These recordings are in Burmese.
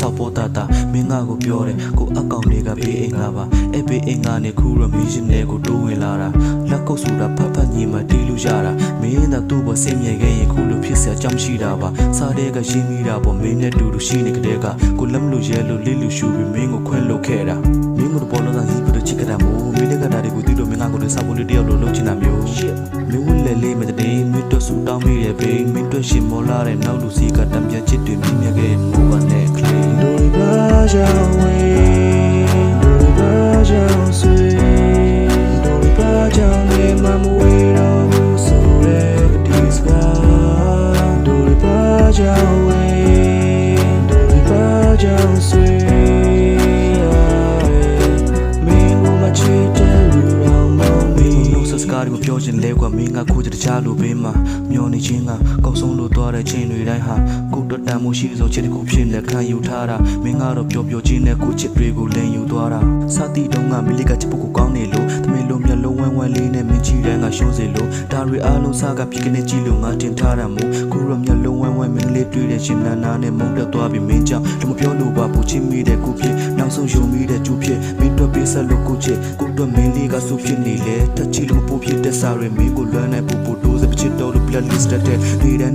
ဆောက်ပေါ်တာမင်းငါကိုပြောတယ်ကိုအကောင်တွေကဘေးအိမ်ကပါအဲ့ဘေးအိမ်ကနေခူရမီရှင်နဲ့ကိုတိုးဝင်လာတာလက်ကုပ်ဆိုတာဖတ်ဖတ်ညီမတီးလို့ရတာမင်းသာသူ့ဘောစင်မြဲခဲ့ရင်ခုလိုဖြစ်စရာကြောင်းရှိတာပါစားတဲ့ကရင်းမိတာပေါ့မင်းနဲ့တူတူရှိနေကြတဲ့ကကိုလက်မလို့ရဲလို့လေးလူရှူပြီးမင်းကိုခွဲလို့ခဲ့တာမင်းတို့ဘောလုံးသားကြီးပြီးတော့ချစ်ကြတာမို့မင်းတွေကတာတွေကိုတီးလို့မင်းငါကိုလည်းစာဖို့လေးတယောက်လိုလုပ်ချင်တာမျိုးမင်းဝက်လေလေးမတဲ့မင်းတို့ဆူတောင်းမိရဲ့ဘေးမင်းတို့ရှင်မောလာတဲ့နောက်လူစီကတံပြချစ်တွေမြင်မြခဲ့မိုးကနေကလေးတို့ဘာကြောင့်ဝေးတို့ဘာကြောင့်ဆွေတို့ဘာကြောင့်နေမမဝေးတော့ဘူးဆိုရဲဒီစကားတို့ဘာကြောင့်ဝေးတို့ဘာကြောင့်ဆွေမင်းကိုမချစ်တဲ့လူတော်မောင်မီစကားကိုပြောချင်လဲကွာမင်းကခိုးချတခြားလိုဘေးမှာမျောနေခြင်းကကောက်ဆုံးလို့သွားတဲ့ချိန်တွေတိုင်းဟာကိုတော်တန်မှုရှိသောချစ်တစ်ခုဖြစ်နေခံယူထားတာမင်းကတော့ပျော်ပျော်ခြင်းနဲ့ကိုချစ်တွေကိုလင်ယူသွားတာစသည့်တုန်းကမီလီကချစ်ဖို့ကိုကောင်းနေလို့တမင်လုံးမျက်လုံးဝမ်းဝမ်းလေးနဲ့မင်းကြီးတိုင်းကရှုံးစေလို့ဒါတွေအားလုံးစားကပြကနေကြည့်လို့ငါတင်ထားတာမို့ကိုရောမျက်လုံးဝမ်းဝမ်းမင်းလေးတွေ့တဲ့ရှင်နာနာနဲ့မုန်းတက်သွားပြီးမင်းကြောင့်လုံးမပြောလို့ပါပူချစ်မိတဲ့ကိုဖြစ်နောက်ဆုံးယုံမိတဲ့ကျူဖြစ်မင်းတို့ပေးဆက်လို့ကိုချစ်ကိုတို့မင်းလေးကဆူဖြစ်နေလေတချီလို့ပူဖြစ်တဲ့စားရမင်းကိုလွမ်းနိုင်ပူပူတိုးစပချစ်တော်လို့ playlist တဲ့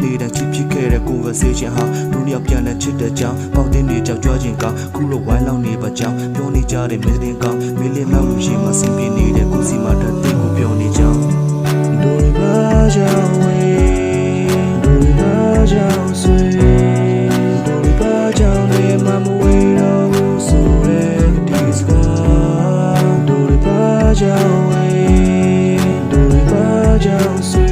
နေတဲ့ချစ်ဖြစ်ခဲ့တဲ့ conversation ဟာဒုညပြန်တဲ့ချစ်တဲ့ကြောင်းပေါက်တင်နေကြောက်ကြွခြင်းကခုလိုဝိုင်းလောင်းနေပါကြောင်းပြောနေကြတဲ့မင်းတင်ကောင်းမင်းလေးမောက်လို့ရှိမှစင်ပြနေတဲ့ကိုစီမာတဲ့ကိုပြောနေကြောင်းဒိုဘာကြောင့်ဝေးဒိုဘာကြောင့်ဆွေဒိုဘာကြောင့်နေမမဝေးတော့ဘူးဆိုရဲဒီစကားဒိုဘာကြောင့်ဝေးဒိုဘာကြောင့်ဆွေ